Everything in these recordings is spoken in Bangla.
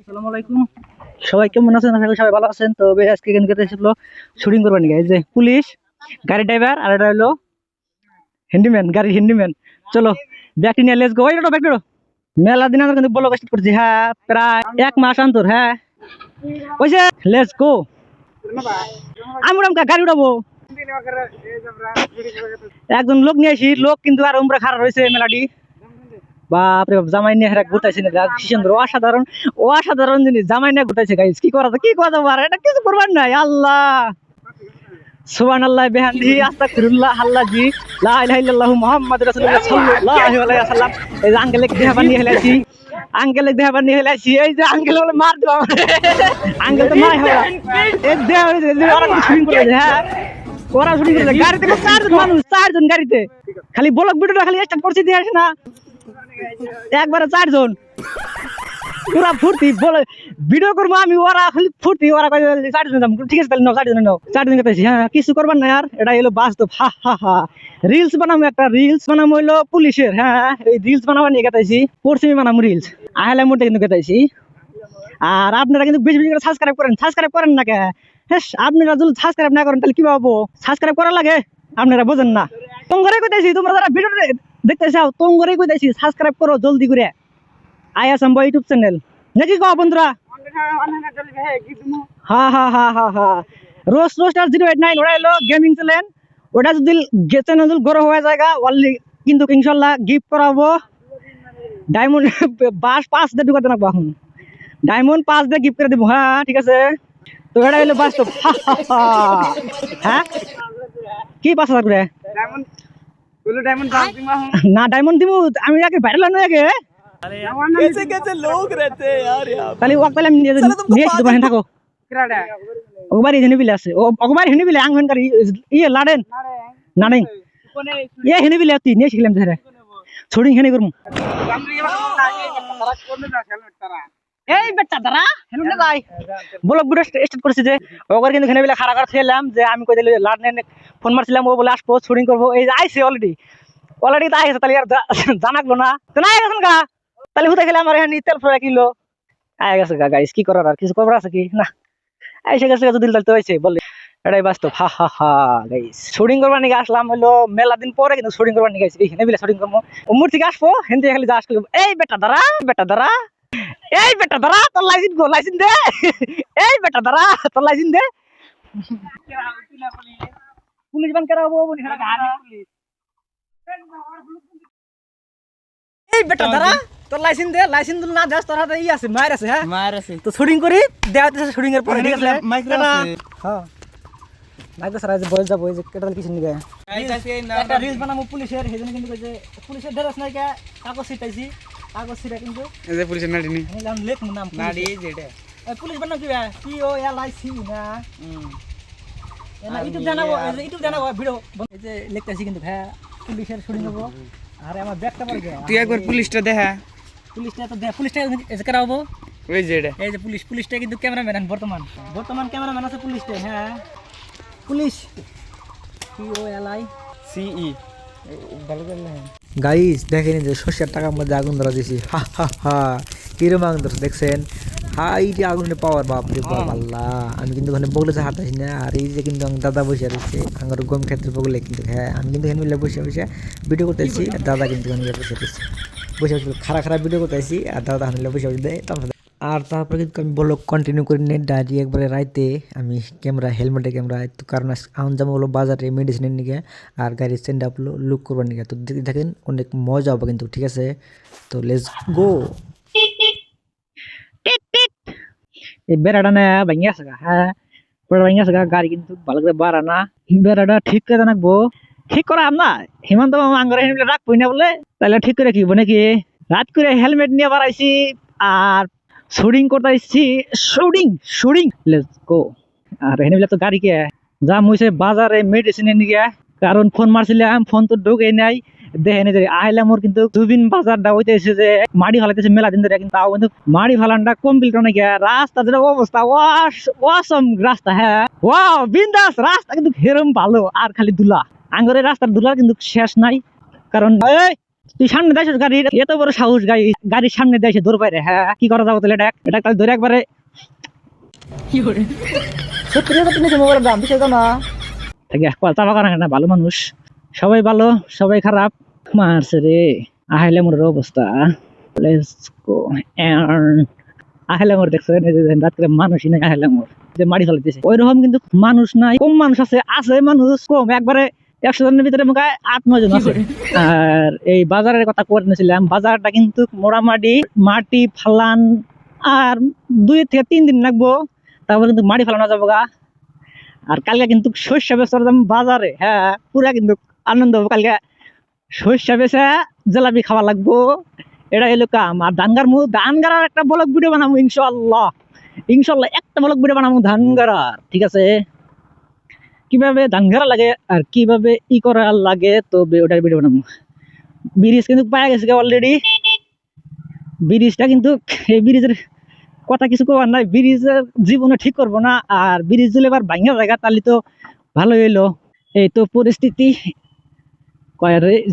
আসসালামু আলাইকুম। সবাই কেমন আছেন? আশা করি সবাই ভালো আছেন। তবে আজকে এখানে এসেছিল শুটিং করবার নিয়ে। এই যে পুলিশ, গাড়ি ড্রাইভার আর এটা হলো হ্যান্ডিম্যান, গাড়ির হ্যান্ডিম্যান। চলো ব্যাগটি নিয়ে লেটস গো। ওই ব্যাগ বেরো। মেলা দিন আমরা কিন্তু ব্লগ স্টার্ট করছি। হ্যাঁ, প্রায় 1 মাস অন্তর। হ্যাঁ, ওই যে লেটস গো। আমি উড়াম গাড়ি উড়াবো। একজন লোক নিয়ে আসি, লোক কিন্তু আর উমরা খারাপ রয়েছে মেলাটি। বাপরে বাপ, জামাই নিয়ে হেরা ঘুরতেছে না, কি সুন্দর, অসাধারণ অসাধারণ জিনিস। জামাই নিয়ে ঘুরতেছে গাইস, কি করা যাবে আর এটা কিছু করবার নাই। আল্লাহ সুবহানাল্লাহ বিহামদিহি আস্তাগফিরুল্লাহ আল্লাহি লা ইলাহা ইল্লাল্লাহু মুহাম্মাদুর রাসূলুল্লাহ সাল্লাল্লাহু আলাইহি ওয়াসাল্লাম। এই যে আঙ্কেল দেহা বানিয়ে হেলাইছি, আঙ্কেল দেহা বানিয়ে হেলাইছি। এই যে আঙ্কেল বলে মার দাও আঙ্কেল তো মাই হবে এই দেহা ওরা শুটিং করে। হ্যাঁ, ওরা শুটিং করে গাড়িতে 4 জন মানুষ, 4 জন গাড়িতে। খালি ব্লগ ভিডিওটা খালি স্টার্ট করছি দিয়ে আসে না, একবারে 4 জন পুরা ফুর্তি বলে ভিডিও করবো আমি। ওরা খালি ফুর্তি, ওরা 4 জন যাবো। ঠিক আছে তাহলে নাও 4 জন নাও, 4 জন গেছি। হ্যাঁ, কিছু করবার না আর, এটা হলো বাস্তব। হা হা হা, রিলস বানাবো, একটা রিলস বানাবো হইলো পুলিশের। হ্যাঁ, এই রিলস বানাবো নিয়ে গেতাইছি, পরশুমি বানাবো রিলস আহলে মুডে কিন্তু গেতাইছি। আর আপনারা কিন্তু বেশি বেশি করে সাবস্ক্রাইব করেন না কে? হ্যাঁ, আপনারা যদি সাবস্ক্রাইব না করেন তাহলে কি পাবো? সাবস্ক্রাইব করা লাগে, আপনারা বোঝেন না। তোমারে কইতাছি, তোমরা যারা ভিডিও দেখতে চাও তোমারে কইতাছি সাবস্ক্রাইব করো জলদি করে। আইএসএম ইউটিউব চ্যানেল নাকি কো বন্ধুরা? হ্যাঁ হ্যাঁ হ্যাঁ হ্যাঁ হ্যাঁ, রোস্টার 089 ওটা হলো গেমিং চ্যানেল। ওটা যদি চ্যানেল গড় হয়ে যায় অনলি কিন্তু ইনশাল্লাহ গিফট করাবো ডায়মন্ড বাস 5 দিয়ে ঢুকাতে রাখবো। এখন ডায়মন্ড 5 দিয়ে গিফট করে দেবো। হ্যাঁ ঠিক আছে, তো এটা হলো বাস্তব। হ্যাঁ, কি 5,000 করে না ডায়মন্ড দিব আমি? আগে ভাইরাল নয় আগে कैसे कैसे लोग रहते हैं यार यहाँ पे। তাহলে ওয়াক তাহলে আমি নিয়ে এসে তোমার থাকো। ওবারি হেনে বিলে আছে, ওবারি হেনে বিলে আঙ্গন করি ইয়ে লাড়েন নাড়েন ইয়ে হেনে বিলে তুই নিয়ে শিখলাম ধরে ছড়িং হেনে করমু। এই বেটা দাঁড়া হেনে যাই ব্লগ ভিডিও স্টার্ট করেছি যে ওগর কিন্তু হেনে বিলে খাড়া করে খেলাম যে আমি কই দিলে লাড়েন ফোন মারছিলাম, ও বলে আসবো ছড়িং করবো। এই যে আইছে অলরেডি তো আইছে, তাহলে আর জানাকলো না তো না গেছেন গা। তাহলে হুতে খেলে আমার এখানে তেল ফ্রাই কিলো আয় গেছে গা। গাইস কি করার, আর কিছু করবার আছে কি না? আইসে গেছে দিল তো হয়েছে বলে, এটাই বাস্তব। হা হা হা গাইস, শুটিং করবার নিয়ে আসলাম হলো মেলা দিন পরে, কিন্তু শুটিং করবার নিয়ে গেছি এইখানে বিলে শুটিং করবো। উমর থেকে আসবো হেনতে খালি যা আসলো। এই বেটা দাঁড়া, বেটা দাঁড়া, এই বেটা দাঁড়া, তোর লাইসেন্স গো, লাইসেন্স দে। এই বেটা দাঁড়া, তোর লাইসেন্স দে। পুলিশ বান করাবো বলি পুলিশ। এই বেটা দাঁড়া, তোর লাইসেন্স দে। লাইসেন্স না দেস তোর হাতে ই আছে, মায়ের আছে। হ্যাঁ मार से তো শুটিং করি দেওয়াতে শুটিং এর পরে ঠিক আছে। माइक्रो হ্যাঁ মাইক্রো সারা যে বয়স যাবো, এই যে কেটাল কিছু নিবে একটা রিলস বানাবো পুলিশের। সেজন্য কিন্তু কইছে পুলিশের ড্রেস নাই কে, কাগজ ছিটাইছি, কাগজ ছিটা কিন্তু ऐसे पुलिस नाड़ी नहीं আমি লেখ নাম नाड़ी जेडे পুলিশ বানাবো কি P O L I C না না ইউটিউব জানাবো ভিডিও এই যে লিখতেছি কিন্তু। হ্যাঁ, পুলিশের শুটিং করব। আরে আমার ব্যাগটা পড়ে গেল। तू एक बार पुलिस टा देखा পুলিশটা তো পুলিশটা এই যে করাবো। वही जेडे এই যে পুলিশটা কিন্তু ক্যামেরাম্যান বর্তমান ক্যামেরাম্যান আছে পুলিশটা। হ্যাঁ, police P O L I C E ভালো করে না গাইস দেখেন যে সর্ষের টাকার মধ্যে আগুন ধরা দিয়েছি। হা হা হা, কিরম আগুন ধরছে দেখছেন? হাই যে আগুনের পাওয়ার, বাপ রে বাপ আল্লাহ। আমি কিন্তু ওখানে বগলেছে হাতাছি না। আর এই যে কিন্তু আমার দাদা বসে রয়েছে আমার গম ক্ষেত্রে বগলে কিন্তু। হ্যাঁ, আমি কিন্তু এখানে মিলে বসে বসে ভিডিও করতেছি, আর দাদা কিন্তু ওখানে বসে রয়েছে, বসে বসে খারাপ ভিডিও করতেছি, আর দাদা ওখানে বসে বসে দেয়। আর তারপরে কিন্তু আমি ব্লগ কন্টিনিউ করি নেট ডায়েরি একবারে রাইতে আমি ক্যামেরা হেলমেটে ক্যামেরা। তো কারণ আউন যাবো হলো বাজারে মেডিসিনের নিকে আর গাড়ির স্ট্যান্ড আপ হলো লুক করবার নিকে। তো দেখেন অনেক মজা হবে কিন্তু, ঠিক আছে? তো লেটস গো। এই বেড়াটা না ভাঙিয়ে আছে গা। হ্যাঁ, বেড়া ভাঙিয়ে আছে গা, গাড়ি কিন্তু ভালো করে বাড়া না। বেড়াটা ঠিক করে রাখবো, ঠিক করা না হিমন্ত মামা আঙ্গরে হেলমেট রাখবই না বলে, তাহলে ঠিক করে কিবো নাকি? রাত করে হেলমেট নিয়ে বাড়াইছি আর শুটিং করতেছি। Shooting let's go. আর হেনে তো গাড়ি কে যা মুইছে বাজারে মেডিসিনের নিয়ে, কারণ ফোন মারছিলাম ফোন তো ঢুকে নাই। দেখেন যে আইলাম ওর কিন্তু জুবিন বাজারটা হইতেছে যে মাড়ি ফালাইতেছে মেলা দিন ধরে, কিন্তু তাও কিন্তু মাড়ি ফালানটা কমপ্লিট নাকি। রাস্তা যেটা অবস্থা ওয়াসম রাস্তা। হ্যাঁ ওয়াও বিন্দাস রাস্তা কিন্তু হেরম ভালো, আর খালি ধুলা। আঙ্গরের রাস্তার ধুলা কিন্তু শেষ নাই, কারণ তুই সামনে দেয় গাড়ির এত বড় সাহস, গাড়ির সামনে দেয় দৌড় পাই রে। হ্যাঁ কি করা যাবো তাহলে? এটা তাহলে ধরে একবারে 70,000 টাকা নিয়েছে মোবাইলের দাম, বিষয় না থাকে চাপা করা না। ভালো মানুষ, সবাই ভালো সবাই খারাপ মারছে রে। আহাইলে মোর অবস্থা, লেটস গো এন্ড আহাইলে মোর দেখছো রাত করে মানুষই নাই। আহাইলে মোর যে মারি ফেলাইতেছে ওই রকম কিন্তু মানুষ নাই, কম মানুষ আছে, আছে মানুষ কম, একবারে 100 জনের ভিতরে মুখে 8-9 জন আছে। আর এই বাজারের কথা করে নিয়েছিলাম, বাজারটা কিন্তু মোড়ামাটি মাটি ফালান আর 2 থেকে 3 দিন লাগবো, তারপর কিন্তু মাটি ফালানো যাবো গা। আর কালকে কিন্তু শস্য বেচার দাম বাজারে, হ্যাঁ পুরা কিন্তু আনন্দ হবো। কালকে শস্য বেচে জেলাপি খাওয়া লাগবো, এটা এলো কাম। আর ধান গাড়ার একটা ব্লগ ভিডিও বানাবো ইনশাল্লাহ, একটা ব্লগ ভিডিও বানাবো ধান গাড়ার, ঠিক আছে? কিভাবে ধান গাড়া লাগে আর কিভাবে ই করা লাগে, তো ওটার ভিডিও বানাবো। ব্রিজ কিন্তু পাওয়া গেছে অলরেডি, ব্রিজটা কিন্তু এই ব্রিজের কথা কিছু কবার নাই, ব্রিজের জীবনে ঠিক করবো না। আর ব্রিজ দিলে এবার ভাঙা জায়গা, তাহলে তো ভালো হইলো। এই তো পরিস্থিতি,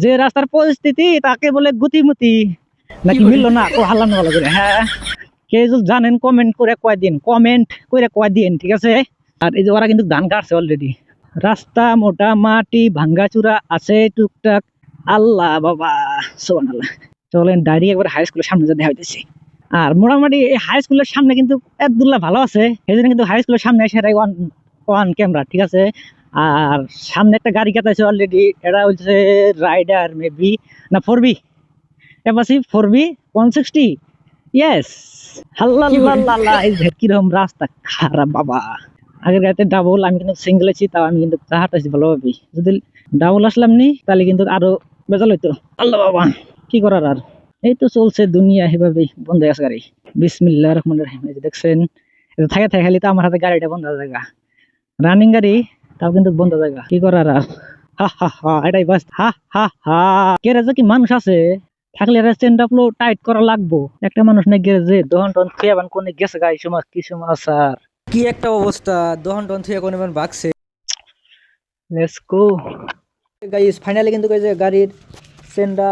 যে রাস্তার পরিস্থিতি তাকে বলে গতিমতি, নাকি মিললো না ও হাল্লাম ভালো করে। হ্যাঁ কে যদি জানেন কমেন্ট করে কয় দিন, ঠিক আছে? আর এই যে ওরা কিন্তু ধান কাটছে অলরেডি, রাস্তা মোটা মাটি ভাঙ্গা চূড়া আছে টুকটাক। আল্লাহ বাবা সুবহানাল্লাহ। চলেন ডাইরেক্ট একবার হাই স্কুলের সামনে যা দেখা হইতেছি। আর মোটামুটি এই হাই স্কুলের সামনে কিন্তু আব্দুল্লাহ ভালো আছে, এই জন্য কিন্তু হাই স্কুলের সামনে এসে ওয়ান ক্যামেরা, ঠিক আছে? আর সামনে একটা গাড়ি কাটাইছে অলরেডি, এটা হচ্ছে রাইডার মেবি না 4B অ্যাপাচি 4B 160। ইয়েস হাল্লাল্লাহ। এই যে কিরকম রাস্তা খারাপ বাবা, আগের গাড়িতে ডাবল, আমি কিন্তু সিঙ্গেল আছি, তাও আমি কিন্তু হাঁটাইছি ভালোভাবে। যদি ডাবল আসলাম নি তাহলে কিন্তু আরো বেজাল হইতো। আল্লাহ বাবা কি করার। আর এই তো চলছে দুনিয়া, এভাবেই বন্ধ আছে গাড়ি। বিসমিল্লাহির রহমানির রহিম। এই যে দেখছেন থাকে খালি তো আমার হাতে গাড়িটা বন্ধ জায়গা, রানিং গাড়ি তাও কিন্তু বন্ধ জায়গা, কি করার। আর হা হা হা এটাই বাস, হা হা হা। গ্যারেজে কি মানুষ আছে? থাকলে স্ট্যান্ড আপ লো টাইট করা লাগবো। একটা মানুষ নাই গ্যারেজে, দহন টন খেয়াবান কোনে গেছে গাই সমাজ কি সমাচার, কি একটা অবস্থা, দহন টন থেকে কোন বাগছে। লেটস গো গাইস ফাইনালি কিন্তু এই যে গাড়ির চেনটা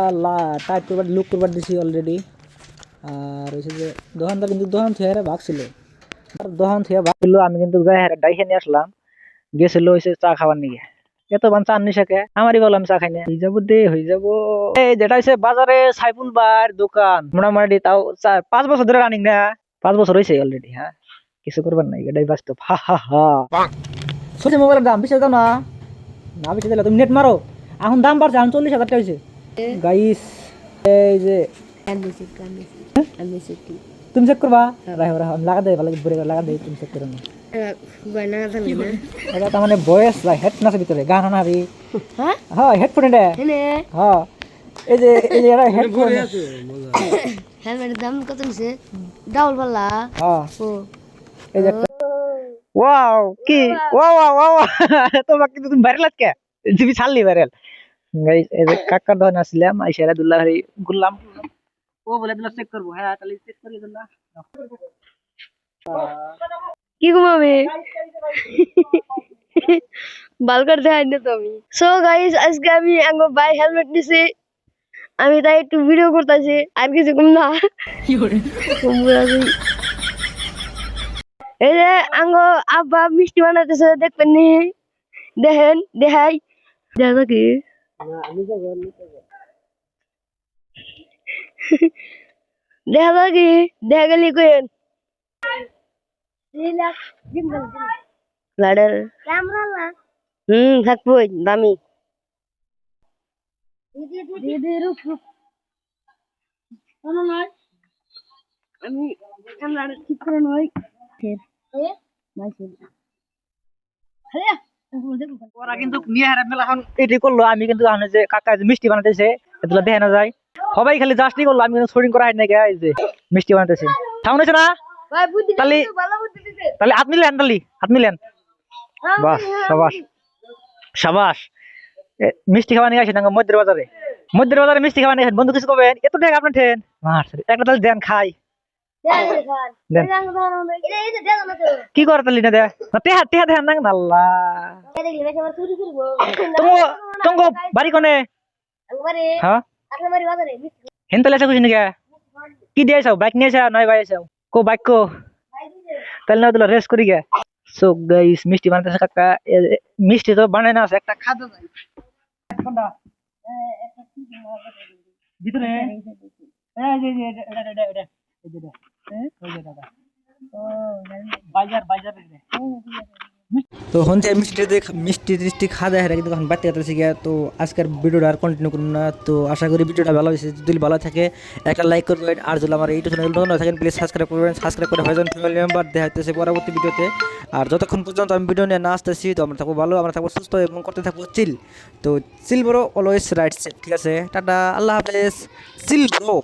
টাইট করবার লুক করবার দিছি অলরেডি। আর হচ্ছে যে দহনটা কিন্তু দহন থেকে ভাগছিল, আর দহন থেকে ভাগছিল। আমি কিন্তু যাই ডাইখে নিয়ে আসলাম, গেছিল হয়েছে চা খাবার নিয়ে। এত বান চা আনি সাকে আমারই বললাম চা খাই না, হয়ে যাবো দে হয়ে যাবো। এই যেটা হচ্ছে বাজারে সাইফুল বার দোকান, মোটামুটি তাও 5 বছর ধরে রানিং না, 5 বছর হয়েছে অলরেডি। হ্যাঁ কিছু করবার নাই, এটাই বাস্তব। হা হা হা। সোজা মোবাইলের দাম বেশি দাও না, না বেশি দিলে তুমি নেট মারো, এখন দাম বাড়ছে, এখন 40,000 টাকা হয়েছে গাইস। এই যে তুমি চেক করবা, লাগা দেয় ভালো করে লাগা দেয়, তুমি চেক করো না। এটা তার মানে ভয়েস বা হেডফোন আছে ভিতরে, গান হানাবি। হ্যাঁ হেডফোন এটা, হ্যাঁ এই যে এটা হেডফোন। হেলমেটের দাম কত নিছে? ডাবল পাল্লা। হ্যাঁ ও এই যে ওয়াও কি ওয়াও তোমাকে কিন্তু তুমি ভাইরাল আজকে তুমি ছাড়লি ভাইরাল। গাইস এই যে কাকার দোকান আসলাম, আইসারা দুল্লাহ ভাই গুল্লাম, ও বলে দিলা চেক করব। হ্যাঁ তাহলে চেক করি দিলা। কি ঘুমাবে বালকার দেখাই না তো আমি। সো গাইস আজকে আমি আঙ্গো বাই হেলমেট নিছি, আমি তাই একটু ভিডিও করতেছি, আর কিছু কম না। এই যে আঙ্গো আব্বা মিষ্টি বানাইতেছে, দেখবেন নি? দেখেন দেখাই দেখা কি দেখা যায় কি দেখা গেলি কেন লাডার থাকবো দামি। আমি ক্যামেরাটা ঠিক করে নই। ওরা কিন্তু নিয়ে হারা মেলা এখন এটি করলো, আমি কিন্তু যে কাকা যে মিষ্টি বানাইতেছে এগুলো দেখে না যায়, সবাই খালি জাস্টই করলো, আমি কিন্তু শুটিং করা হয় নাকি। এই যে মিষ্টি বানাইতেছে সাউন্ড হয়েছে না, তাহলে হাত মিলেন, হাত মিলেন, বাস সাবাস সাবাস। মিষ্টি খাওয়া নিয়ে আসেন মধ্যের বাজারে মিষ্টি খাওয়া নিয়ে বন্ধু কিছু করবেন, এত টাকা আপনার ঠেন একটা তাহলে দেন খাই। কি করে তাহলে না দেয় টেহা টেহা দেন না আল্লাহ। তোমার বাড়ি কোনে? হ্যাঁ হেন তাহলে আসা খুশি নাকি কি দিয়ে আসাও বাইক নিয়ে আসা নয় ভাই আসাও কো বাইক কো তাহলে না দিল রেস করি গে সো গাইস মিষ্টি বানাতেছে কাকা মিষ্টি তো বানায় না আছে একটা খাদ্য যাই কোনটা ভিতরে এই যে এটা এই যে ওই যে দাদা ও বাজার বাজার তো হচ্ছে মিষ্টি টিষ্টি খাওয়া যায় কিন্তু এখন বাড়তে যাচ্ছে গিয়া। তো আজকের ভিডিওটা আর কন্টিনিউ করুন না। তো আশা করি ভিডিওটা ভালো হয়েছে, যদি ভালো থাকে একটা লাইক করবেন, আর যদি আমার ইউটিউব চ্যানেল নতুন থাকেন প্লিজ সাবস্ক্রাইব করবেন, সাবস্ক্রাইব করে হয়ে ফ্যামিলি মেম্বার। দেখা হচ্ছে পরবর্তী ভিডিওতে। আর যতক্ষণ পর্যন্ত আমি ভিডিও নিয়ে না আসতেছি তো আমরা থাকবো ভালো, আমরা থাকবো সুস্থ এবং করতে থাকবো চিল। তো chill bro always right set, ঠিক আছে? টাটা, আল্লাহ হাফেজ, চিল ব্রো।